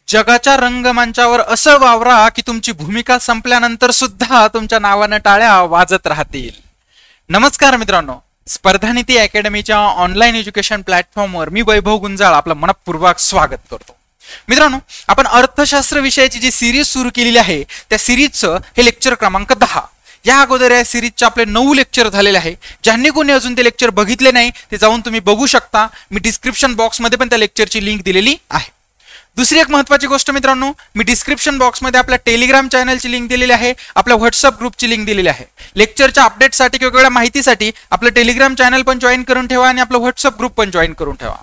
जगाच्या रंगमंचावर असं वावरा की तुमची भूमिका संपल्यानंतर सुद्धा तुमच्या नावाने टाळ्या वाजत राहतील. नमस्कार मित्रांनो, स्पर्धानिधी अकॅडमीच्या ऑनलाईन एज्युकेशन प्लॅटफॉर्मवर मी वैभव गुंजाळ आपलं मनपूर्वक स्वागत करतो. मित्रांनो, आपण अर्थशास्त्र विषयाची जी सिरीज सुरू केलेली आहे त्या सिरीजचं हे लेक्चर क्रमांक 10. या अगोदर या सिरीजचे आपले 9 लेक्चर झालेले आहे. ज्यांनी कोणी अजून ते लेक्चर बघितले नाही ते जाऊन तुम्ही बघू शकता. मी डिस्क्रिप्शन बॉक्समध्ये पण त्या लेक्चरची लिंक दिलेली आहे. दुसरी एक महत्त्वाची गोष्ट मित्रांनो, मी डिस्क्रिप्शन बॉक्समध्ये आपल्या टेलिग्राम चॅनलची लिंक दिलेली आहे, आपल्या व्हॉट्सअप ग्रुपची लिंक दिलेली आहे. लेक्चरच्या अपडेटसाठी किंवा वेगळ्या माहितीसाठी आपलं टेलिग्राम चॅनल पण जॉईन करून ठेवा आणि आपलं व्हॉट्सअप ग्रुप पण जॉईन करून ठेवा.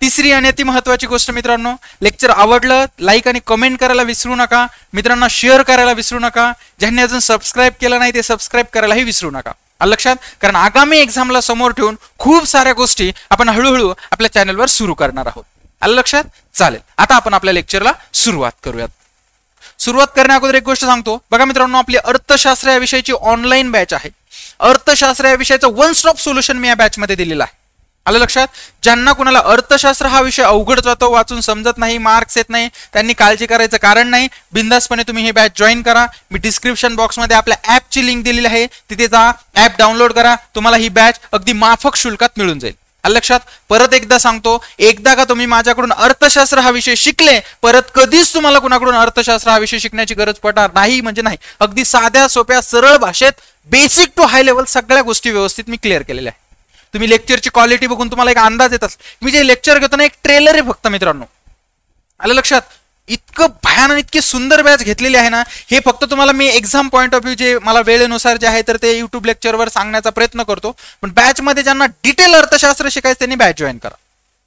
तिसरी आणि अति महत्त्वाची गोष्ट मित्रांनो, लेक्चर आवडलं लाईक आणि कमेंट करायला विसरू नका. मित्रांना शेअर करायला विसरू नका. ज्यांनी अजून सबस्क्राईब केलं नाही ते सबस्क्राईब करायलाही विसरू नका. लक्षात, कारण आगामी एक्झामला समोर ठेवून खूप साऱ्या गोष्टी आपण हळूहळू आपल्या चॅनलवर सुरू करणार आहोत. आलं लक्षात? चालेल, आता आपण आपल्या लेक्चरला सुरुवात करूयात. सुरुवात करण्या अगोदर एक गोष्ट सांगतो. बघा मित्रांनो, आपली अर्थशास्त्र या विषयाची ऑनलाईन बॅच आहे. अर्थशास्त्र या विषयाचं वन स्टॉप सोल्युशन मी या बॅच मध्ये दिलेलं आहे. आलं लक्षात? ज्यांना कुणाला अर्थशास्त्र हा विषय अवघड जातो, वाचून समजत नाही, मार्क्स येत नाही, त्यांनी काळजी करायचं कारण नाही. बिंदासपणे तुम्ही ही बॅच जॉईन करा. मी डिस्क्रिप्शन बॉक्समध्ये आपल्या ऍपची लिंक दिलेली आहे, तिथे जा, ऍप डाउनलोड करा. तुम्हाला ही बॅच अगदी माफक शुल्कात मिळून जाईल. लक्षात? परत एकदा सांगतो, एकदा का तुम्ही माझ्याकडून अर्थशास्त्र हा विषय शिकले, परत कधीच तुम्हाला कुणाकडून अर्थशास्त्र हा विषय शिकण्याची गरज पडणार नाही. म्हणजे नाही, अगदी साध्या सोप्या सरळ भाषेत बेसिक टू हाय लेवल सगळ्या गोष्टी व्यवस्थित मी क्लिअर केलेल्या आहे. तुम्ही लेक्चरची क्वालिटी बघून तुम्हाला एक अंदाज येतात. मी जे लेक्चर घेतो ना, एक ट्रेलर आहे फक्त मित्रांनो. आलं लक्षात? इतकं भयानक इतकी सुंदर बॅच घेतलेली आहे ना, हे फक्त तुम्हाला मी एक्झाम पॉईंट ऑफ व्ह्यू जे मला वेळेनुसार जे आहे तर ते युट्यूब लेक्चरवर सांगण्याचा प्रयत्न करतो. पण बॅच मध्ये ज्यांना डिटेल अर्थशास्त्र शिकायचं त्यांनी बॅच जॉईन करा.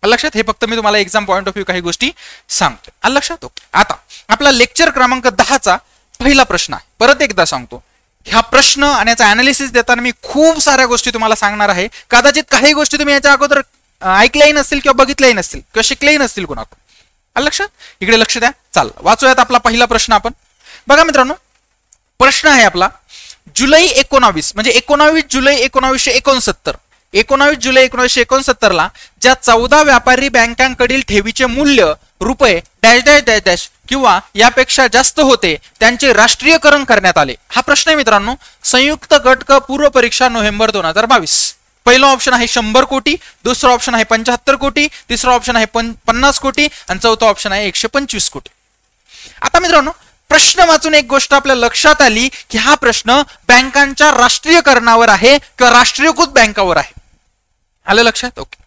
लक्षात? हे फक्त मी तुम्हाला एक्झाम पॉईंट ऑफ व्ह्यू काही गोष्टी सांगतो. लक्षात? आता आपला लेक्चर क्रमांक 10चा पहिला प्रश्न आहे. परत एकदा सांगतो, ह्या प्रश्न आणि याचा अनालिसिस देताना मी खूप साऱ्या गोष्टी तुम्हाला सांगणार आहे. कदाचित काही गोष्टी तुम्ही याच्या अगोदर ऐकल्याही नसतील किंवा बघितल्याही नसतील किंवा शिकल्याही नसतील कुणाकडून. लक्षात? इकडे लक्ष द्या. चाल, वाचूयात आपला पहिला प्रश्न आपण. बघा मित्रांनो, प्रश्न आहे आपला जुलै 19 म्हणजे 19 जुलै 1969. 19 जुलै 1969 ला ज्या 14 व्यापारी बँकांकडील ठेवीचे मूल्य रुपये डॅश डॅश डॅश डॅश किंवा यापेक्षा जास्त होते त्यांचे राष्ट्रीयकरण करण्यात आले. हा प्रश्न आहे मित्रांनो. संयुक्त गट क पूर्व परीक्षा नोव्हेंबर 2022. पहिला ऑप्शन आहे 100 कोटी, दुसरा ऑप्शन आहे 75 कोटी, तिसरा ऑप्शन आहे 50 कोटी आणि चौथा ऑप्शन आहे 125 कोटी. आता मित्रांनो, प्रश्न वाचून एक गोष्ट आपल्या लक्षात आली की हा प्रश्न बँकांच्या राष्ट्रीयकरणावर आहे किंवा राष्ट्रीयकृत बँकावर आहे. आलं लक्षात? ओके.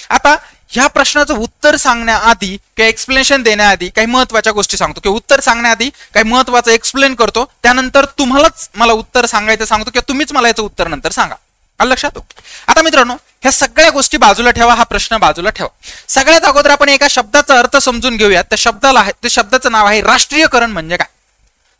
आता ह्या प्रश्नाचं उत्तर सांगण्याआधी किंवा एक्सप्लेनेशन देण्याआधी काही महत्वाच्या गोष्टी सांगतो किंवा उत्तर सांगण्याआधी काही महत्वाचं एक्सप्लेन करतो. त्यानंतर तुम्हालाच मला उत्तर सांगायचं सांगतो किंवा तुम्हीच मला याचं उत्तर नंतर सांगा. लक्षात? आता मित्रांनो, ह्या सगळ्या गोष्टी बाजूला ठेवा, हा प्रश्न बाजूला ठेवा. सगळ्यात अगोदर आपण एका शब्दाचा अर्थ समजून घेऊयात. त्या शब्दाचं नाव आहे राष्ट्रीयकरण. म्हणजे काय?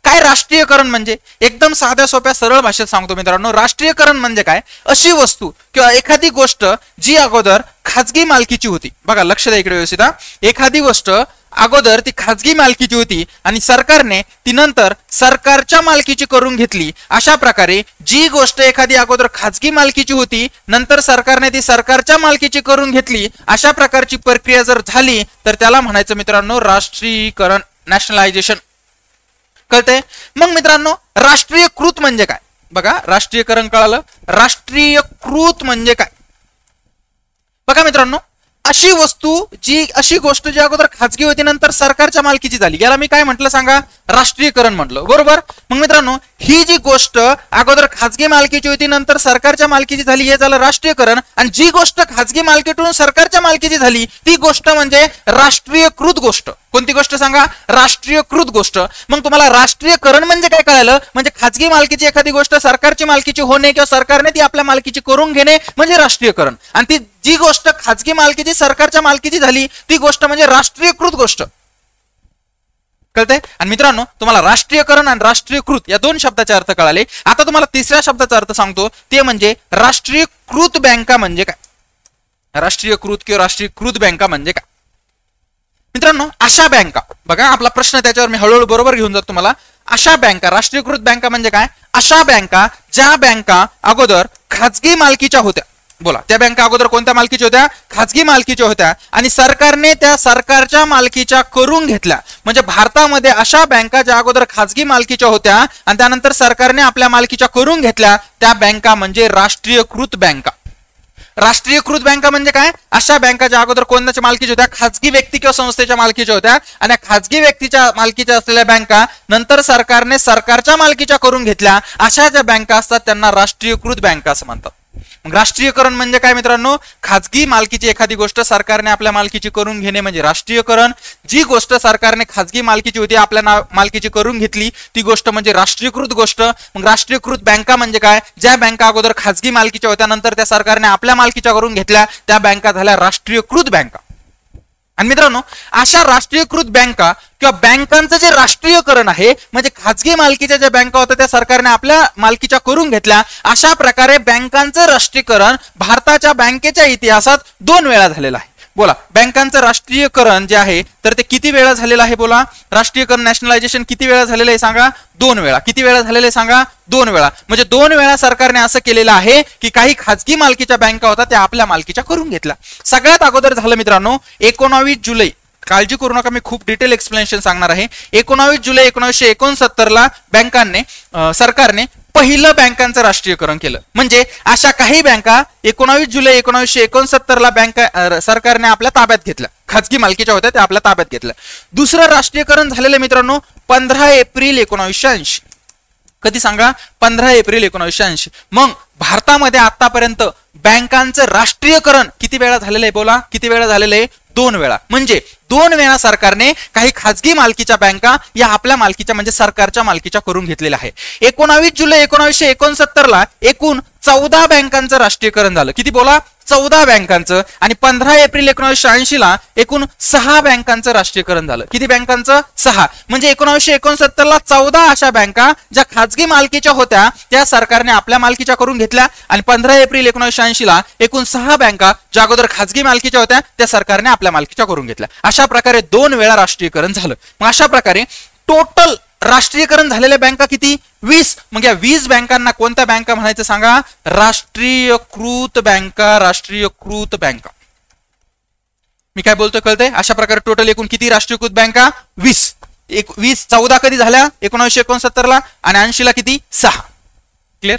काय राष्ट्रीयकरण म्हणजे? एकदम साध्या सोप्या सरळ भाषेत सांगतो मित्रांनो. राष्ट्रीयकरण म्हणजे काय? अशी वस्तू किंवा एखादी गोष्ट जी अगोदर खाजगी मालकीची होती. बघा, लक्ष द्या इकडे व्यवस्थित. एखादी गोष्ट अगोदर ती खाजगी मालकीची होती आणि सरकारने ती नंतर सरकारच्या मालकीची करून घेतली. अशा प्रकारे जी गोष्ट एखादी अगोदर खाजगी मालकीची होती, नंतर सरकारने ती सरकारच्या मालकीची करून घेतली, अशा प्रकारची प्रक्रिया जर झाली तर त्याला म्हणायचं मित्रांनो राष्ट्रीयकरण, नॅशनलायझेशन. कळतंय? मग मित्रांनो, राष्ट्रीयकृत म्हणजे काय? बघा, राष्ट्रीयकरण कळालं. राष्ट्रीयकृत म्हणजे काय? बघा मित्रांनो, अशी गोष्ट जी अगोदर खाजगी होती नंतर सरकारच्या मालकीची झाली, याला मी काय म्हटलं सांगा? राष्ट्रीयकरण म्हटलं. बरोबर? मग मित्रांनो, ही जी गोष्ट अगोदर खाजगी मालकीची होती नंतर सरकारच्या मालकीची झाली, हे झालं राष्ट्रीयकरण. आणि जी गोष्ट खाजगी मालकीतून सरकारच्या मालकीची झाली ती गोष्ट म्हणजे राष्ट्रीयकृत गोष्ट. कोणती गोष्ट सांगा? राष्ट्रीयकृत गोष्ट. मग तुम्हाला राष्ट्रीयकरण म्हणजे काय कळालं? म्हणजे खाजगी मालकीची एखादी गोष्ट सरकारची मालकीची होणे किंवा सरकारने ती आपल्या मालकीची करून घेणे म्हणजे राष्ट्रीयकरण. आणि ती जी गोष्ट खाजगी मालकीची सरकारच्या मालकीची झाली ती गोष्ट म्हणजे राष्ट्रीयकृत गोष्ट. कळतंय? आणि मित्रांनो, तुम्हाला राष्ट्रीयकरण आणि राष्ट्रीयकृत या दोन शब्दाचे अर्थ कळाले. आता तुम्हाला तिसऱ्या शब्दाचा अर्थ सांगतो, ते म्हणजे राष्ट्रीयकृत बँका म्हणजे काय? राष्ट्रीयकृत किंवा राष्ट्रीयकृत बँका म्हणजे काय? मित्रांनो, अशा बँका. बघा, आपला प्रश्न त्याच्यावर मी हळूहळू बरोबर घेऊन जातो तुम्हाला. अशा बँका, राष्ट्रीयकृत बँका म्हणजे काय? अशा बँका ज्या बँका अगोदर खाजगी मालकीच्या होत्या. बोला, त्या बँका अगोदर कोणत्या मालकीच्या होत्या? खाजगी मालकीच्या होत्या आणि सरकारने त्या सरकारच्या मालकीच्या करून घेतल्या. म्हणजे भारतामध्ये अशा बँका ज्या अगोदर खाजगी मालकीच्या होत्या आणि त्यानंतर सरकारने आपल्या मालकीच्या करून घेतल्या, त्या बँका म्हणजे राष्ट्रीयकृत बँका. राष्ट्रीयकृत बँका म्हणजे काय? अशा बँका ज्या अगोदर कोणाच्या मालकीच्या होत्या? खाजगी व्यक्ती किंवा संस्थेच्या मालकीच्या होत्या आणि खाजगी व्यक्तीच्या मालकीच्या असलेल्या बँका नंतर सरकारने सरकारच्या मालकीच्या करून घेतल्या. अशा ज्या बँका असतात त्यांना राष्ट्रीयकृत बँका असं म्हणतात. मग राष्ट्रीयकरण म्हणजे काय मित्रांनो? खाजगी मालकीची एखादी गोष्ट सरकारने आपल्या मालकीची करून घेणे म्हणजे राष्ट्रीयकरण. जी गोष्ट सरकारने खाजगी मालकीची होती आपल्या मालकीची करून घेतली ती गोष्ट म्हणजे राष्ट्रीयकृत गोष्ट. मग राष्ट्रीयकृत बँका म्हणजे काय? ज्या बँका अगोदर खाजगी मालकीच्या होत्या नंतर त्या सरकारने आपल्या मालकीच्या करून घेतल्या, त्या बँका झाल्या राष्ट्रीयकृत बँका. आणि मित्रांनो, अशा राष्ट्रीयकृत बँका किंवा बँकांचं जे राष्ट्रीयकरण आहे म्हणजे खाजगी मालकीच्या ज्या बँका होत्या त्या सरकारने आपल्या मालकीच्या करून घेतल्या, अशा प्रकारे बँकांचं राष्ट्रीयकरण भारताच्या बँकेच्या इतिहासात 2 वेळा झालेलं आहे. बोला, बँकांचं राष्ट्रीयकरण जे आहे तर ते किती वेळा झालेलं आहे? बोला, राष्ट्रीयकरण नॅशनलायझेशन किती वेळा झालेलं आहे सांगा? 2 वेळा. किती वेळा झालेलं आहे सांगा? 2 वेळा. म्हणजे 2 वेळा सरकारने असं केलेलं आहे की काही खाजगी मालकीच्या बँका होत्या त्या आपल्या मालकीच्या करून घेतल्या. सगळ्यात अगोदर झालं मित्रांनो 19 जुलै. काळजी करू नका, मी खूप डिटेल एक्सप्लेनेशन सांगणार आहे. 19 जुलै 1969 ला सरकारने पहिलं बँकांचं राष्ट्रीयकरण केलं. म्हणजे अशा काही बँका 19 जुलै 1969 ला सरकारने आपल्या ताब्यात घेतल्या. खाजगी मालकीच्या होत्या त्या आपल्या ताब्यात घेतल्या. दुसरं राष्ट्रीयकरण झालेलं मित्रांनो 15 एप्रिल 1980. कधी सांगा? 15 एप्रिल 1980. मग भारतामध्ये आतापर्यंत बँकांचं राष्ट्रीयकरण किती वेळा झालेलं आहे? बोला, किती वेळा झालेलं आहे? 2 वेळा. म्हणजे 2 वेळा सरकारने काही खाजगी मालकीच्या बँका या आपल्या मालकीच्या म्हणजे सरकारच्या मालकीच्या करून घेतलेल्या आहे. 19 जुलै 1969 ला एकूण 14 बँकांचं राष्ट्रीयकरण झालं. किती? बोला, 14 बँकांचं. आणि 15 एप्रिल 1980 ला एकूण 6 बँकांचं राष्ट्रीयकरण झालं. किती बँकांचं? 6. म्हणजे 1969 ला 14 अशा बँका ज्या खाजगी मालकीच्या होत्या त्या सरकारने आपल्या मालकीच्या करून घेतल्या आणि 15 एप्रिल 1980 ला एकूण 6 बँका ज्या अगोदर खाजगी मालकीच्या होत्या त्या सरकारने आपल्या मालकीच्या करून घेतल्या. अशा प्रकारे 2 वेळा राष्ट्रीयकरण झालं. मग अशा प्रकारे टोटल राष्ट्रीयकरण झालेल्या बँका किती? 20. मग या 20 बँकांना कोणत्या बँका म्हणायचं सांगा? राष्ट्रीयकृत बँका. राष्ट्रीयकृत बँका. मी काय बोलतोय कळतंय? अशा प्रकारे टोटल एकूण किती राष्ट्रीयकृत बँका? 20. 14 कधी झाल्या? 1969 ला आणि 80 ला किती? 6. क्लिअर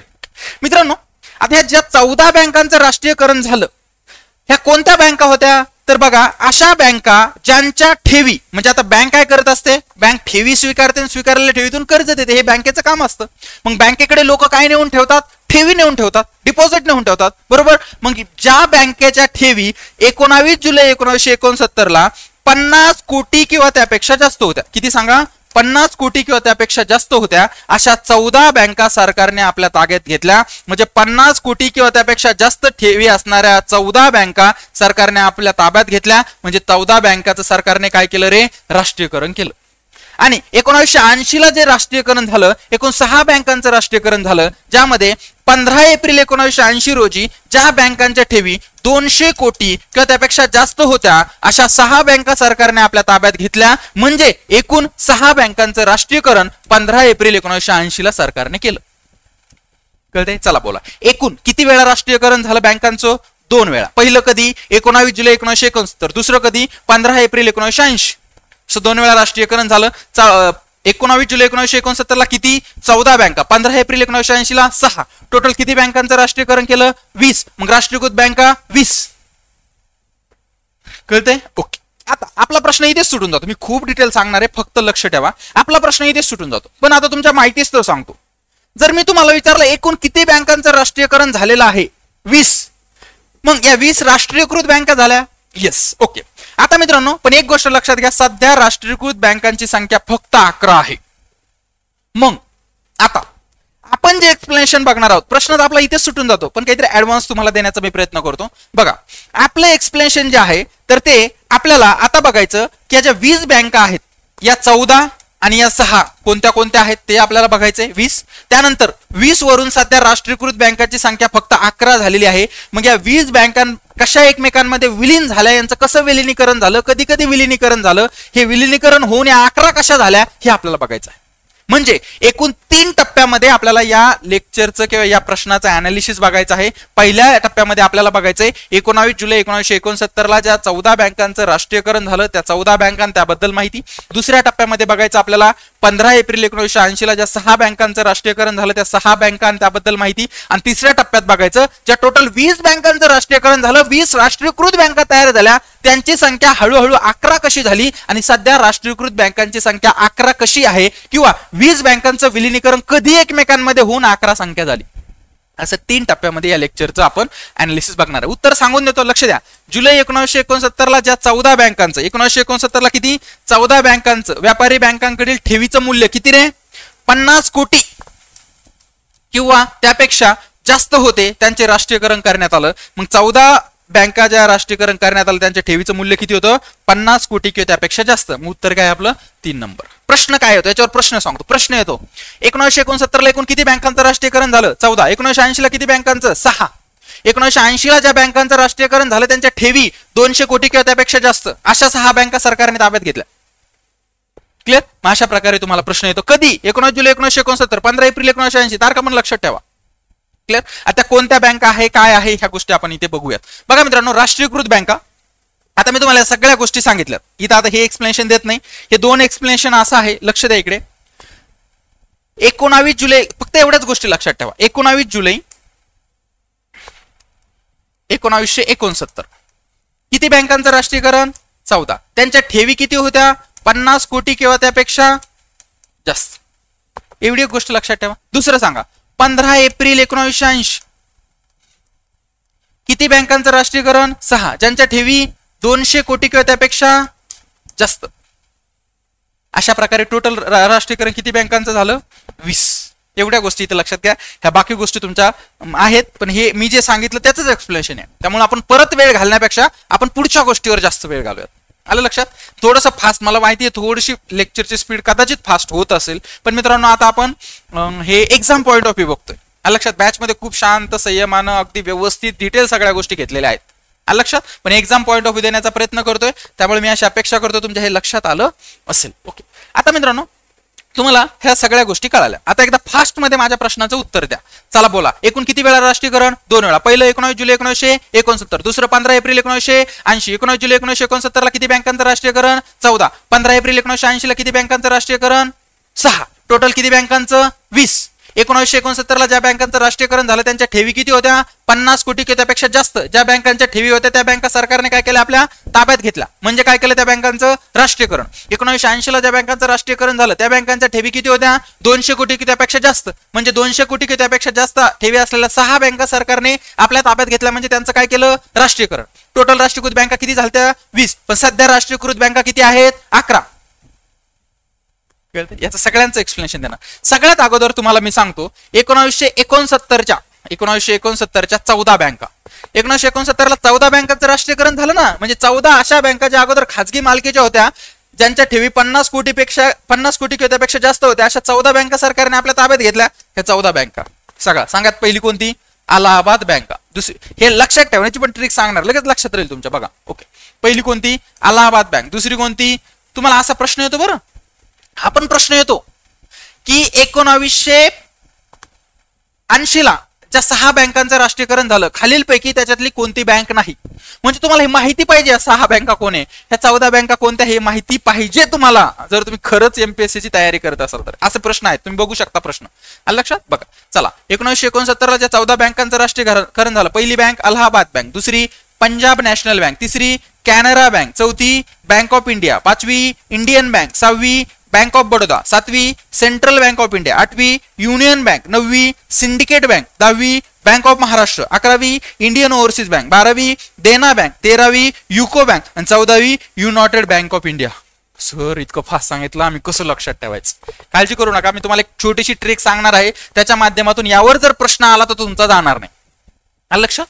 मित्रांनो? आता ह्या ज्या 14 बँकांचं राष्ट्रीयकरण झालं ह्या कोणत्या बँका होत्या? तर बघा, अशा बँका ज्यांच्या ठेवी म्हणजे आता बँक काय करत असते? बँक ठेवी स्वीकारते आणि स्वीकारलेल्या ठेवीतून कर्ज देते. हे बँकेचं काम असतं. मग बँकेकडे लोक काय नेऊन ठेवतात? ठेवी नेऊन ठेवतात, डिपॉझिट नेऊन ठेवतात. बरोबर. मग ज्या बँकेच्या ठेवी 19 जुलै 1969 ला 50 कोटी किंवा त्यापेक्षा जास्त होत्या. किती सांगा? 50 कोटी किंवा त्यापेक्षा जास्त होत्या. अशा 14 बँका सरकारने आपल्या ताब्यात घेतल्या. म्हणजे 50 कोटी किंवा त्यापेक्षा जास्त ठेवी असणाऱ्या 14 बँका सरकारने आपल्या ताब्यात घेतल्या. म्हणजे 14 बँकाचं सरकारने काय केलं रे? राष्ट्रीयकरण केलं. आणि 1980 ला जे राष्ट्रीयकरण झालं एकूण 6 बँकांचं राष्ट्रीयकरण झालं, ज्यामध्ये 15 एप्रिल 1980 रोजी ज्या बँकांच्या ठेवी 200 कोटी किंवा त्यापेक्षा जास्त होत्या अशा 6 बँका सरकारने आपल्या ताब्यात घेतल्या. म्हणजे एकूण 6 बँकांचं राष्ट्रीयकरण 15 एप्रिल 1980 ला सरकारने केलं. कळतंय? चला बोला, एकूण किती वेळा राष्ट्रीयकरण झालं बँकांचं? 2 वेळा. पहिलं कधी? 19 जुलै 1969. दुसरं कधी? 15 एप्रिल 1980. 2 वेळा राष्ट्रीयकरण झालं. 19 जुलै 1969 ला किती? 14 बँका. 15 एप्रिल 1980 ला 6. टोटल किती बँकांचं राष्ट्रीयकरण केलं? 20. मग राष्ट्रीयकृत बँका 20. कळतंय? ओके. आता आपला प्रश्न इथेच सुटून जातो. मी खूप डिटेल सांगणार आहे, फक्त लक्ष ठेवा. आपला प्रश्न इथेच सुटून जातो. पण आता तुमच्या माहितीच तर सांगतो. जर मी तुम्हाला विचारलं एकूण किती बँकांचं राष्ट्रीयकरण झालेलं आहे? 20. मग या 20 राष्ट्रीयकृत बँका झाल्या? येस. ओके. आता मित्रांनो, पण एक गोष्ट लक्षात घ्या, सध्या राष्ट्रीयकृत बँकांची संख्या फक्त 11 आहे. मग आता आपण जे एक्सप्लेनेशन बघणार आहोत, प्रश्न आपला इथेच सुटून जातो, पण काहीतरी ऍडव्हान्स तुम्हाला देण्याचा मी प्रयत्न करतो. बघा, आपलं एक्सप्लेनेशन जे आहे तर ते आपल्याला आता बघायचं की या ज्या 20 बँका आहेत या 14 आणि या 6 कोणत्या कोणत्या आहेत ते आपल्याला बघायचंय. 20. त्यानंतर 20 वरून सध्या राष्ट्रीयकृत बँकांची संख्या फक्त 11 झालेली आहे. मग या 20 बँकां कशा एकमेकांमध्ये विलीन झाल्या, यांचं कसं विलिनीकरण झालं, कधी कधी विलिनीकरण झालं, हे विलिनीकरण होऊन या 11 कशा झाल्या हे आपल्याला बघायचं आहे. म्हणजे एकूण 3 टप्प्यामध्ये आपल्याला या लेक्चरचं किंवा या प्रश्नाचं अनालिसिस बघायचं आहे. पहिल्या टप्प्यामध्ये आपल्याला बघायचंय 19 जुलै 1969 ला ज्या 14 बँकांचं राष्ट्रीयकरण झालं त्या 14 बँकां त्याबद्दल माहिती. दुसऱ्या टप्प्यामध्ये बघायचं आपल्याला 15 एप्रिल 1980 ला ज्या 6 बँकांचं राष्ट्रीयकरण झालं त्या 6 बँकां त्याबद्दल माहिती. आणि तिसऱ्या टप्प्यात बघायचं ज्या टोटल 20 बँकांचं राष्ट्रीयकरण झालं, 20 राष्ट्रीयकृत बँका तयार झाल्या, त्यांची संख्या हळूहळू 11 कशी झाली आणि सध्या राष्ट्रीयकृत बँकांची संख्या 11 कशी आहे किंवा 20 बँकांचं विलीनीकरण कधी एकमेकांमध्ये होऊन 11 संख्या झाली. असं 3 टप्प्यामध्ये या लेक्चरचं आपण अनालिसिस बघणार आहे. उत्तर सांगून देतो, लक्ष द्या. जुलै 1969 ला ज्या 14 बँकांचं 1969 ला किती 14 बँकांचं व्यापारी बँकांकडील ठेवीचं मूल्य किती रे 50 कोटी किंवा त्यापेक्षा जास्त होते, त्यांचे राष्ट्रीयकरण करण्यात आलं. मग 14 बँका ज्या राष्ट्रीयकरण करण्यात आलं त्यांच्या ठेवीचं मूल्य किती होतं 50 कोटी किंवा त्यापेक्षा जास्त. मग उत्तर काय आपलं 3 नंबर. प्रश्न काय होतो याच्यावर प्रश्न सांगतो. प्रश्न येतो 1969 ला एकूण किती बँकांचं राष्ट्रीयकरण झालं 14. 1980 ला किती बँकांचं 6. 1980 ला ज्या बँकांचं राष्ट्रीयकरण झालं त्यांच्या ठेवी 200 कोटी किंवा त्यापेक्षा जास्त, अशा 6 बँका सरकारने ताब्यात घेतल्या. क्लिअर. अशा प्रकारे तुम्हाला प्रश्न येतो. कधी 19 जुलै 1969, 15 एप्रिल 1980, तारखा पण लक्षात ठेवा. क्लिअर. आता कोणत्या बँका आहे काय आहे ह्या गोष्टी आपण इथे बघूयात. बघा मित्रांनो, राष्ट्रीयकृत बँका, आता मी तुम्हाला सगळ्या गोष्टी सांगितल्यात इथं. आता हे एक्सप्लेनेशन देत नाही, हे 2 एक्सप्लेनेशन असं आहे. लक्ष द्या इकडे. 19 जुलै फक्त एवढ्याच गोष्टी लक्षात ठेवा. 19 जुलै 1969 किती बँकांचं राष्ट्रीयकरण 14. त्यांच्या ठेवी किती होत्या 50 कोटी किंवा त्यापेक्षा जास्त. एवढी एक गोष्ट लक्षात ठेवा. दुसरं सांगा 15 एप्रिल 1980 किती बँकांचं राष्ट्रीयकरण 6, ज्यांच्या ठेवी 200 कोटी किंवा त्यापेक्षा जास्त. अशा प्रकारे टोटल राष्ट्रीयकरण किती बँकांचं झालं 20. एवढ्या गोष्टी इथे लक्षात घ्या. ह्या बाकी गोष्टी तुमच्या आहेत, पण हे मी जे सांगितलं त्याचंच एक्सप्लेनेशन आहे. त्यामुळे आपण परत वेळ घालण्यापेक्षा आपण पुढच्या गोष्टीवर जास्त वेळ घालूयात. आलं लक्षात. थोडंसं फास्ट, मला माहिती आहे थोडीशी लेक्चरची स्पीड कदाचित फास्ट होत असेल, पण मित्रांनो आता आपण हे एक्झाम पॉईंट ऑफ व्ह्यू बघतोय. आलं लक्षात. बॅच मध्ये खूप शांत संयमानं अगदी व्यवस्थित डिटेल सगळ्या गोष्टी घेतलेल्या आहेत. आलं लक्षात. पण एक्झाम पॉईंट ऑफ व्ह्यू देण्याचा प्रयत्न करतोय, त्यामुळे मी अशी अपेक्षा करतो तुमच्या हे लक्षात आलं असेल. ओके. आता मित्रांनो तुम्हाला ह्या सगळ्या गोष्टी कळाल्या. आता एकदा फास्ट मध्ये माझ्या प्रश्नाचं उत्तर द्या. चला बोला. एकूण किती वेळा राष्ट्रीयकरण 2 वेळा. पहिलं 19 जुलै 1969, दुसरं 15 एप्रिल 1980. 19 जुलै 1969 ला किती बँकांचं राष्ट्रीयकरण 14. 15 एप्रिल 1980 ला किती बँकांचं राष्ट्रीयकरण 6. टोटल किती बँकांचं 20. 1969 ला ज्या बँकांचं राष्ट्रीयकरण झालं त्यांच्या ठेवी किती होत्या 50 कोटी किंवा त्यापेक्षा जास्त. ज्या बँकांच्या ठेवी होत्या त्या बँका सरकारने काय केलं आपल्या ताब्यात घेतल्या. म्हणजे काय केलं त्या बँकांचं राष्ट्रीयकरण. 1980 ला ज्या बँकांचं राष्ट्रीयकरण झालं त्या बँकांच्या ठेवी किती होत्या 200 कोटी किंवा त्यापेक्षा जास्त. म्हणजे 200 कोटी किंवा त्यापेक्षा जास्त ठेवी असलेल्या 6 बँका सरकारने आपल्या ताब्यात घेतल्या. म्हणजे त्यांचं काय केलं राष्ट्रीयकरण. टोटल राष्ट्रीयकृत बँका किती झाल्या 20. पण सध्या राष्ट्रीयकृत बँका किती आहेत 11. याचं सगळ्यांचं एक्सप्लेनेशन देणार. सगळ्यात अगोदर तुम्हाला मी सांगतो 1969च्या 14 बँका. 1969 ला 14 बँकांचं राष्ट्रीयकरण झालं ना. म्हणजे 14 अशा बँका ज्या अगोदर खाजगी मालकीच्या होत्या, ज्यांच्या ठेवी 50 कोटी किंवा त्यापेक्षा जास्त होत्या, अशा 14 बँका सरकारने आपल्या ताब्यात घेतल्या. ह्या 14 बँका सगळ्यात पहिली कोणती अलाहाबाद बँका. दुसरी, हे लक्षात ठेवण्याची पण ट्रिक सांगणार, लगेच लक्षात राहील तुमच्या. बघा. ओके. पहिली कोणती अलाहाबाद बँक. दुसरी कोणती. तुम्हाला असा प्रश्न येतो बरं, हा पण प्रश्न येतो की 1980 ला ज्या 6 बँकांचं राष्ट्रीयकरण झालं खालीलपैकी त्याच्यातली कोणती बँक नाही. म्हणजे तुम्हाला हे माहिती पाहिजे 6 बँका कोण आहे, ह्या 14 बँका कोणत्या हे माहिती पाहिजे तुम्हाला, जर तुम्ही खरंच एमपीएससी ची तयारी करत असाल तर. असे प्रश्न आहेत, तुम्ही बघू शकता प्रश्न. आलं लक्षात. बघा. चला. 1969 ला ज्या 14 बँकांचं राष्ट्रीयकरण झालं, पहिली बँक अलाहाबाद बँक, दुसरी पंजाब नॅशनल बँक, तिसरी कॅनरा बँक, चौथी बँक ऑफ इंडिया, पाचवी इंडियन बँक, 6वी बँक ऑफ बडोदा, 7वी सेंट्रल बँक ऑफ इंडिया, 8वी युनियन बँक, 9वी सिंडिकेट बँक, 10वी बँक ऑफ महाराष्ट्र, 11वी इंडियन ओव्हरसीज बँक, 12वी देना बँक, 13वी युको बँक आणि 14वी united bank of India. Sir इतकं फास्ट सांगितलं, आम्ही कसं लक्षात ठेवायचं. काळजी करू नका, मी तुम्हाला एक छोटीशी ट्रिक सांगणार आहे, त्याच्या माध्यमातून यावर जर प्रश्न आला तर तुमचा जाणार नाही. आलं लक्षात.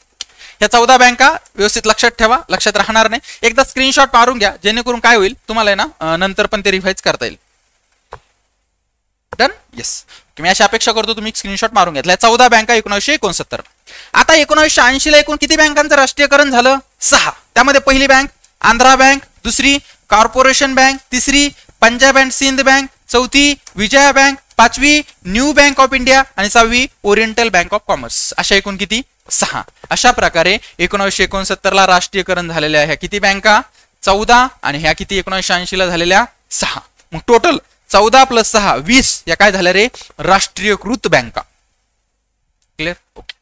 या 14 बँका व्यवस्थित लक्षात ठेवा, लक्षात राहणार नाही. एकदा स्क्रीनशॉट मारून घ्या, जेणेकरून काय होईल तुम्हाला ना नंतर पण ते रिवाइज करता येईल. डन. येस. मी अशी अपेक्षा करतो तुम्ही स्क्रीनशॉट मारून घेतला. 14 बँका 1969. आता 1980 ला एकूण किती बँकांचं राष्ट्रीयकरण झालं 6. त्यामध्ये पहिली बँक आंध्रा बँक, दुसरी कॉर्पोरेशन बँक, तिसरी पंजाब अँड सिंध बँक, चौथी विजया बँक, पाचवी न्यू बँक ऑफ इंडिया आणि सहावी ओरिएंटल बँक ऑफ कॉमर्स. अशा एकूण किती 6. अशा प्रकारे 1969 ला राष्ट्रीयकरण झालेल्या ह्या किती बँका 14 आणि ह्या किती 1980 ला झालेल्या 6. मग टोटल 14 + 6 20 या काय झाल्या रे राष्ट्रीयकृत बँका. क्लिअर. ओके.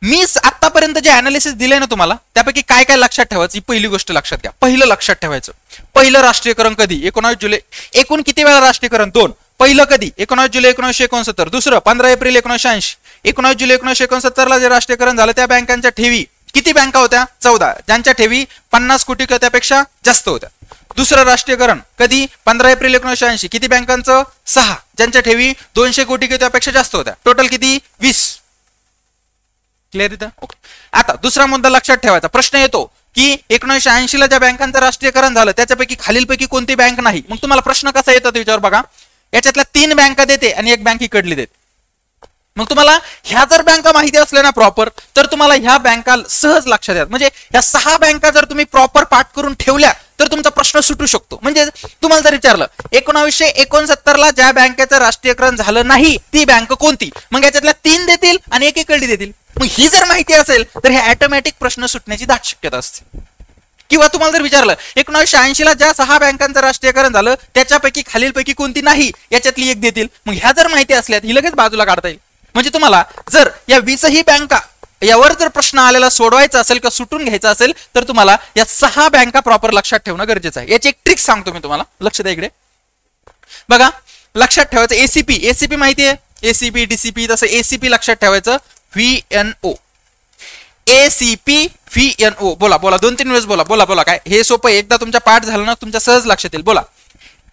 मी आतापर्यंत जे अनालिसिस दिले ना तुम्हाला त्यापैकी काय काय लक्षात ठेवायचं ही पहिली गोष्ट लक्षात घ्या. पहिलं लक्षात ठेवायचं पहिलं राष्ट्रीयकरण कधी 19 जुलै. एकूण किती वेळा राष्ट्रीयकरण 2. पहिलं कधी 19 जुलै 1969. दुसरं 15 एप्रिल 1980. 19 जुलै 1969 ला जे राष्ट्रीयकरण झालं त्या बँकांच्या ठेवी किती बँका होत्या 14 ज्यांच्या ठेवी 50 कोटी त्यापेक्षा जास्त होत्या. दुसरं राष्ट्रीयकरण कधी 15 एप्रिल 1980. किती बँकांचं 6 ज्यांच्या ठेवी 200 कोटी त्यापेक्षा जास्त होत्या. टोटल किती 20. क्लिअर इथं. ओके. आता दुसरा मुद्दा लक्षात ठेवायचा. प्रश्न येतो की 1980 ला ज्या बँकांचं राष्ट्रीयकरण झालं त्याच्यापैकी खालीलपैकी कोणती बँक नाही. मग तुम्हाला प्रश्न कसा येतो विचार बघा. याच्यातल्या 3 बँका देते आणि एक बँक इकडली देते. मग तुम्हाला ह्या जर बँका माहिती असल्या ना प्रॉपर तर तुम्हाला ह्या बँका सहज लक्षात येतात. म्हणजे ह्या 6 बँका जर तुम्ही प्रॉपर पाठ करून ठेवल्या तर तुमचा प्रश्न सुटू शकतो. म्हणजे तुम्हाला जर विचारलं 1969 ला ज्या बँकेचं राष्ट्रीयकरण झालं नाही ती बँक कोणती मग याच्यातल्या 3 देतील आणि एक इकडली देतील. मग ही जर माहिती असेल तर हे ऑटोमॅटिक प्रश्न सुटण्याची दाट शक्यता असते. किंवा तुम्हाला जर विचारलं 1980 ला ज्या 6 बँकांचं राष्ट्रीयकरण झालं त्याच्यापैकी खालीलपैकी कोणती नाही याच्यातली एक देतील. मग ह्या जर माहिती असल्या ही लगेच बाजूला काढता येईल. म्हणजे तुम्हाला जर या 20ही बँका यावर जर प्रश्न आलेला सोडवायचा असेल किंवा सुटून घ्यायचा असेल तर तुम्हाला या 6 बँका प्रॉपर लक्षात ठेवणं गरजेचं आहे. याची एक ट्रिक सांगतो मी तुम्हाला. लक्ष द्या इकडे बघा. लक्षात ठेवायचं एसीपी माहिती आहे. एसीपी डीसीपी तसं एसीपी लक्षात ठेवायचं. VNO एसीपी VNO बोला 2-3 वेळेस बोला काय हे सोपं. एकदा तुमच्या पाठ झालं ना तुमच्या सहज लक्षात येईल. बोला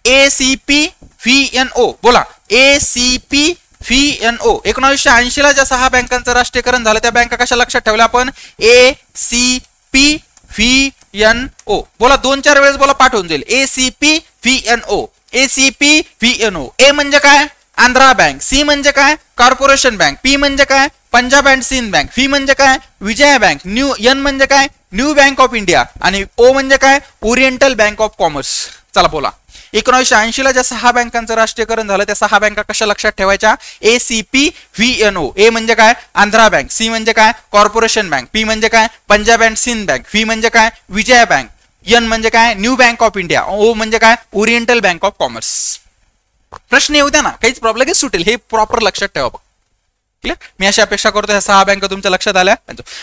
एसीपी VNO बोला एसीपी VNO. 1980 ला ज्या 6 बँकांचं राष्ट्रीयकरण झालं त्या बँका कशा लक्षात ठेवल्या आपण ACP VNO बोला 2-4 वेळेस बोला पाठ होऊन जाईल. ACP VNO ACP VNO. ए म्हणजे काय आंध्रा बँक. सी म्हणजे काय कॉर्पोरेशन बँक. पी म्हणजे काय Punjab and Sindh bank. V म्हणजे काय विजया बँक. एन म्हणजे काय न्यू बँक ऑफ इंडिया आणि ओ म्हणजे काय ओरिएंटल बँक ऑफ कॉमर्स. चला बोला 1980 ला ज्या 6 बँकांचं राष्ट्रीयकरण झालं त्या 6 बँका कशा लक्षात ठेवायच्या ACP VNO. ए म्हणजे काय आंध्रा बँक. सी म्हणजे काय कॉर्पोरेशन बँक. पी म्हणजे काय Punjab and Sindh bank. V म्हणजे काय विजया बँक. एन म्हणजे काय new bank of India. O म्हणजे काय ओरिएंटल बँक ऑफ कॉमर्स. प्रश्न येऊ द्या ना काहीच प्रॉब्लेम लगेच सुटेल. हे प्रॉपर लक्षात ठेवा. क्लिअर. मी अशी अपेक्षा करतो ह्या 6 बँका तुमच्या लक्षात आल्या.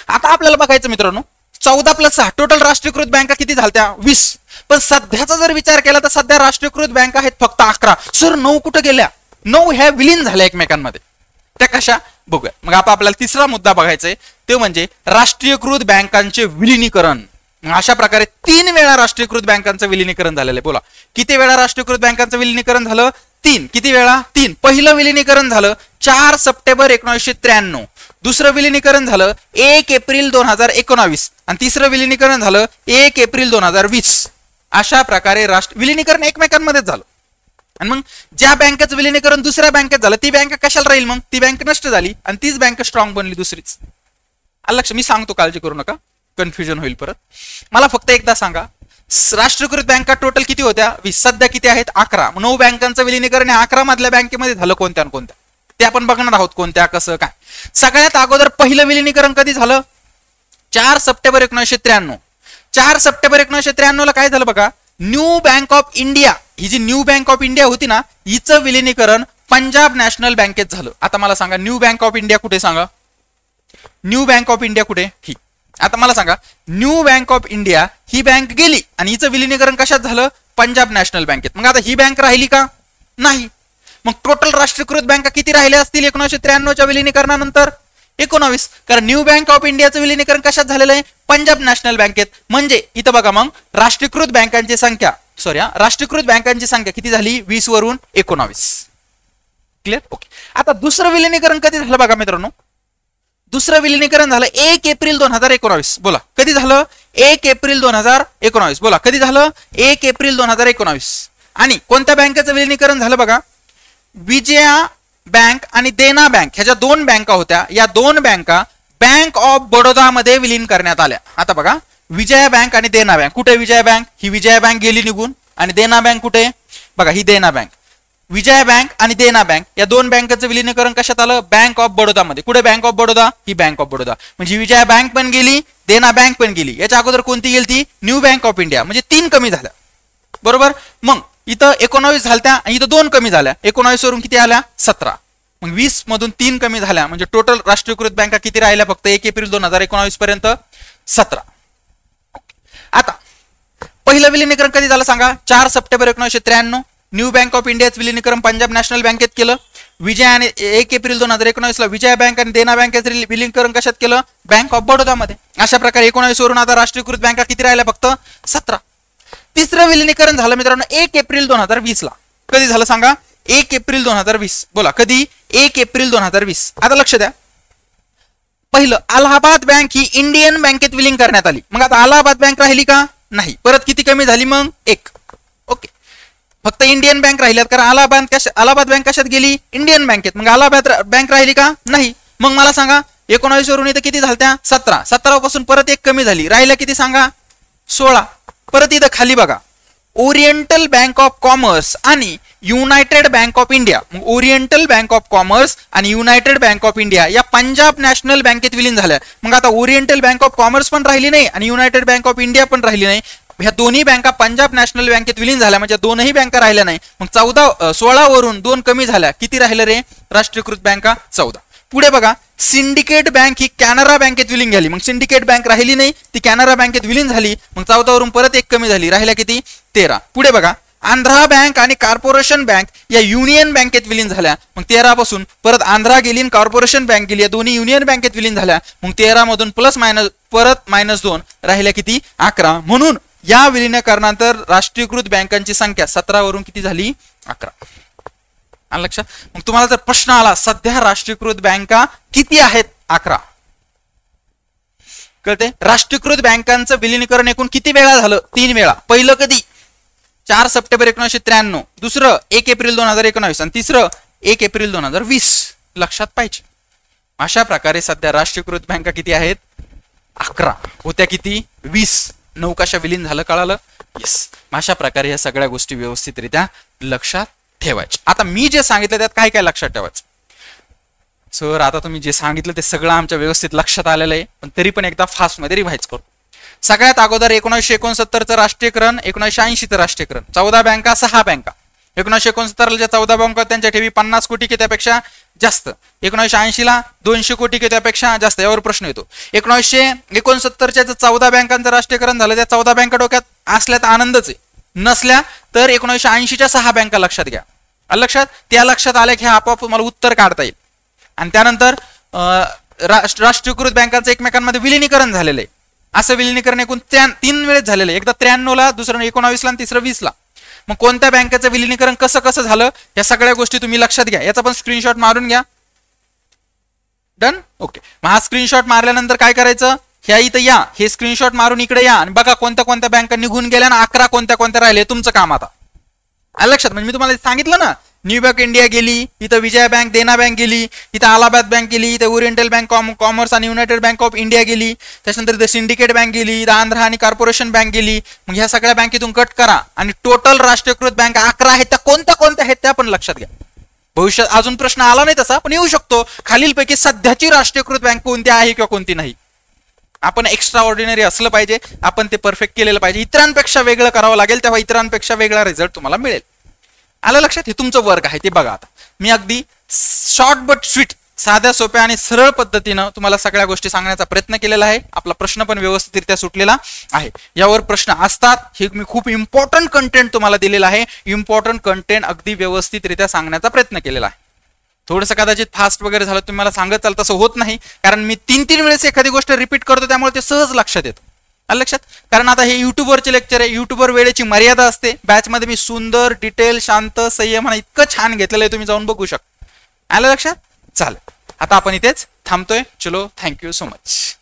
आता आपल्याला बघायचं मित्रांनो 14 + 6 टोटल राष्ट्रीयकृत बँका किती झाल्या 20. पण सध्याचा जर विचार केला तर सध्या राष्ट्रीयकृत बँका आहेत फक्त 11. सर 9 कुठे गेल्या. 9 ह्या विलीन झाल्या एकमेकांमध्ये. त्या कशा बघूया. मग आता आपल्याला तिसरा मुद्दा बघायचा आहे ते म्हणजे राष्ट्रीयकृत बँकांचे विलीनीकरण. अशा प्रकारे 3 वेळा राष्ट्रीयकृत बँकांचं विलीनीकरण झालेलं आहे. बोला किती वेळा राष्ट्रीयकृत बँकांचं विलीनीकरण झालं 3. किती वेळा 3. पहिलं विलीनीकरण झालं 4 सप्टेंबर 1993. दुसरं विलीनीकरण झालं 1 एप्रिल 2019 आणि तिसरं विलीनीकरण झालं 1 एप्रिल 2020. अशा प्रकारे विलीनीकरण एकमेकांमध्येच झालं. आणि मग ज्या बँकेचं विलीनीकरण दुसऱ्या बँकेत झालं ती बँक कशाला राहील मग ती बँक नष्ट झाली आणि तीच बँक स्ट्रॉंग बनली दुसरीच. लक्ष मी सांगतो काळजी करू नका कन्फ्युजन होईल परत. मला फक्त एकदा सांगा राष्ट्रीयकृत बँका टोटल किती होत्या 20. सध्या किती आहेत 11. 9 बँकांचं विलीनीकरण 11 मधल्या बँकेमध्ये झालं कोणत्या कोणत्या ते आपण बघणार आहोत कोणत्या कसं काय. सगळ्यात अगोदर पहिलं विलीनीकरण कधी झालं 4 सप्टेंबर 1993. 4 सप्टेंबर 1993 ला काय झालं बघा न्यू बँक ऑफ इंडिया. ही जी न्यू बँक ऑफ इंडिया होती ना हिचं विलीनीकरण पंजाब नॅशनल बँकेत झालं. आता मला सांगा न्यू बँक ऑफ इंडिया कुठे सांगा. न्यू बँक ऑफ इंडिया कुठे ही. आता मला सांगा new bank of India he bank गेली आणि हिचं विलीनीकरण कशात झालं पंजाब नॅशनल बँकेत. मग आता ही बँक राहिली का नाही. मग टोटल राष्ट्रीयकृत बँका किती राहिल्या असतील 1993च्या विलीनीकरणानंतर 19. कारण न्यू बँक ऑफ इंडियाचं विलीनीकरण कशात झालेलं आहे पंजाब नॅशनल बँकेत. म्हणजे इथं बघा मग राष्ट्रीयकृत बँकांची संख्या राष्ट्रीयकृत बँकांची संख्या किती झाली 20 वरून 19. क्लिअर. ओके. आता दुसरं विलीनीकरण कधी झालं बघा मित्रांनो. दुसरं विलीनीकरण झालं 1 एप्रिल 2019. बोला कधी झालं 1 एप्रिल 2019. बोला कधी झालं 1 एप्रिल 2019. आणि कोणत्या बँकेचं विलीनीकरण झालं बघा विजया बँक आणि देना बँक ह्या ज्या 2 बँका होत्या या 2 बँका बँक ऑफ बडोदा मध्ये विलीन करण्यात आल्या. आता बघा विजया बँक आणि देना बँक कुठे विजया बँक ही विजया बँक गेली निघून आणि देना बँक कुठे बघा ही देना बँक. विजया बँक आणि देना बँक या दोन बँकांचं विलीनीकरण कशात आलं? बँक ऑफ बडोदा मध्ये. कुठे? Bank of Baroda. He bank of Baroda. म्हणजे विजया बँक पण गेली, देना बँक पण गेली. याच्या अगोदर कोणती गेली? ती न्यू बँक ऑफ इंडिया. म्हणजे 3 कमी झाल्या. बरोबर. मग इथं 19 झाल्या आणि इथं 2 कमी झाल्या. 19 वरून किती आल्या? 17. मग 20 मधून 3 कमी झाल्या. म्हणजे टोटल राष्ट्रीयकृत बँका किती राहिल्या? फक्त 1 एप्रिल 2019 पर्यंत 17. आता पहिलं विलीनीकरण कधी झालं सांगा? 4 सप्टेंबर 1993. न्यू बँक ऑफ इंडियाचं विलीनीकरण पंजाब नॅशनल बँकेत केलं. विजय आणि 1 एप्रिल 2019 ला विजया बँक आणि देना बँकेचं विलीनीकरण कशात केलं? बँक ऑफ बडोदा मध्ये. अशा प्रकारे 19 वरून आता राष्ट्रीयकृत बँका किती राहिल्या? फक्त 17. तिसरं विलीनीकरण झालं मित्रांनो 1 एप्रिल 2020 ला. कधी झालं सांगा? 1 एप्रिल 2020. बोला कधी? 1 एप्रिल 2020. आता लक्ष द्या. पहिलं अलाहाबाद बँक ही इंडियन बँकेत विलीन करण्यात आली. मग आता अलाहाबाद बँक राहिली का? नाही. परत किती कमी झाली? मग 1. ओके. फक्त इंडियन बँक राहिल्यात. कारण अलाहाबाद बँक कशात गेली? इंडियन बँकेत. मग अलाहाबाद बँक राहिली का? नाही. मग मला सांगा 19 वरून इथं किती झाल्या? 17. 17 पासून परत 1 कमी झाली. राहिल्या किती सांगा? 16. परत इथं खाली बघा ओरिएंटल बँक ऑफ कॉमर्स आणि युनायटेड बँक ऑफ इंडिया. मग ओरिएंटल बँक ऑफ कॉमर्स आणि युनायटेड बँक ऑफ इंडिया या पंजाब नॅशनल बँकेत विलीन झाल्या. मग आता ओरिएंटल बँक ऑफ कॉमर्स पण राहिली नाही आणि युनायटेड बँक ऑफ इंडिया पण राहिली नाही. ह्या दोन्ही बँका पंजाब नॅशनल बँकेत विलीन झाल्या. म्हणजे दोनही बँका राहिल्या नाही. मग 16 वरून 2 कमी झाल्या. किती राहिलं रे? राष्ट्रीयकृत बँका 14. पुढे बघा सिंडिकेट बँक ही कॅनरा बँकेत विलीन झाली. मग सिंडिकेट बँक राहिली नाही, ती कॅनरा बँकेत विलीन झाली. मग 14 वरून परत 1 कमी झाली. राहिल्या किती? 13. पुढे बघा आंध्रा बँक आणि कॉर्पोरेशन बँक या युनियन बँकेत विलीन झाल्या. मग 13 पासून परत आंध्रा गेली आणि कॉर्पोरेशन बँक गेली. या दोन्ही युनियन बँकेत विलीन झाल्या. मग 13 मधून प्लस मायनस परत -2 राहिल्या किती? 11. म्हणून या विलीनीकरणानंतर राष्ट्रीयकृत बँकांची संख्या 17 वरून किती झाली? 11. आलं लक्षात? मग तुम्हाला जर प्रश्न आला सध्या राष्ट्रीयकृत बँका किती आहेत? 11. कळते? राष्ट्रीयकृत बँकांचं विलीनीकरण एकूण किती वेळा झालं? 3 वेळा. पहिलं कधी? 4 सप्टेंबर 1993. दुसरं 1 एप्रिल 2019 आणि तिसरं 1 एप्रिल 2020. लक्षात पाहिजे. अशा प्रकारे सध्या राष्ट्रीयकृत बँका किती आहेत? 11. होत्या किती? 20. 9 कशा विलीन झालं? कळालं? येस. अशा प्रकारे या सगळ्या गोष्टी व्यवस्थितरित्या लक्षात ठेवायचे. आता मी जे सांगितलं त्यात काय काय लक्षात ठेवायचं? सर आता तुम्ही जे सांगितलं ते सगळं आमच्या व्यवस्थित लक्षात आलेलं आहे, पण तरी पण एकदा फास्ट मध्ये रिव्हाइज करू. सगळ्यात अगोदर 1969चं राष्ट्रीयकरण, 1980चं राष्ट्रीयकरण. 14 बँका, 6 बँका. 1969 ला 14 बँका त्यांच्या ठेवी 50 कोटी की त्यापेक्षा जास्त. 1980 ला 200 कोटी की त्यापेक्षा जास्त. यावर प्रश्न येतो. 1969च्या 14 बँकांचं राष्ट्रीयकरण झालं. त्या 14 बँका डोक्यात असल्या तर आनंदच आहे, नसल्या तर 1980च्या 6 बँका लक्षात घ्या. लक्षात? त्या लक्षात आल्या की आपोआप तुम्हाला उत्तर काढता येईल. आणि त्यानंतर राष्ट्रीयकृत बँकांचं एकमेकांमध्ये विलीनीकरण झालेलं आहे. असं विलीनीकरण एकूण 3 वेळेस झालेलं आहे. एकदा 93 ला, दुसरं 19 ला आणि तिसरं 20 ला. मग कोणत्या बँकेचं विलीनीकरण कसं कसं झालं या सगळ्या गोष्टी तुम्ही लक्षात घ्या. याचा पण स्क्रीनशॉट मारून घ्या. डन. ओके. मग हा स्क्रीनशॉट मारल्यानंतर काय करायचं? ह्या इथं या, हे स्क्रीनशॉट मारून इकडे या आणि बघा कोणत्या कोणत्या बँका निघून गेल्या आणि 11 कोणत्या कोणत्या राहिले. तुमचं काम आता. लक्षात? म्हणजे मी तुम्हाला सांगितलं ना, न्यू बँक इंडिया गेली, इथं विजया बँक, देना बँक गेली, इथं अलाहाबाद बँक गेली, इथं ओरिएंटल बँक कॉमर्स आणि युनायटेड बँक ऑफ इंडिया गेली, त्याच्यानंतर इथं सिंडिकेट बँक गेली, इथं आंध्रा आणि कॉर्पोरेशन बँक गेली. मग ह्या सगळ्या बँकेतून कट करा आणि टोटल राष्ट्रीयकृत बँका 11 आहेत. त्या कोणत्या कोणत्या आहेत त्या पण लक्षात घ्या. भविष्यात अजून प्रश्न आला नाही तसा, पण येऊ शकतो. खालीलपैकी सध्याची राष्ट्रीयकृत बँक कोणती आहे किंवा कोणती नाही. आपण एक्स्ट्रा ऑर्डिनरी असलं पाहिजे, आपण ते परफेक्ट केलेलं पाहिजे. इतरांपेक्षा वेगळं करावं लागेल, तेव्हा इतरांपेक्षा वेगळा रिझल्ट तुम्हाला मिळेल. आलं लक्षात? हे तुमचं वर्क आहे ते बघा. आता मी अगदी शॉर्ट बट स्वीट, साध्या सोप्या आणि सरळ पद्धतीनं तुम्हाला सगळ्या गोष्टी सांगण्याचा प्रयत्न केलेला आहे. आपला प्रश्न पण व्यवस्थितरित्या सुटलेला आहे. यावर प्रश्न असतात. हे मी खूप इम्पॉर्टंट कंटेंट तुम्हाला दिलेला आहे. इम्पॉर्टंट कंटेंट अगदी व्यवस्थितरित्या सांगण्याचा प्रयत्न केलेला आहे. थोडंसं कदाचित फास्ट वगैरे झालं, तुम्हाला सांगत चाल, तसं होत नाही. कारण मी 3 वेळेस एखादी गोष्ट रिपीट करतो, त्यामुळे ते सहज लक्षात येतं. लक्षात? कारण आता हे युट्यूबवरचे लेक्चर आहे. युट्यूबवर वेळेची मर्यादा असते. बॅच मध्ये मी सुंदर, डिटेल, शांत, संयम आणि इतकं छान घेतलेलं आहे, तुम्ही जाऊन बघू शकता. आलं लक्षात? चालेल. आता आपण इथेच थांबतोय. चलो, थँक्यू सो मच.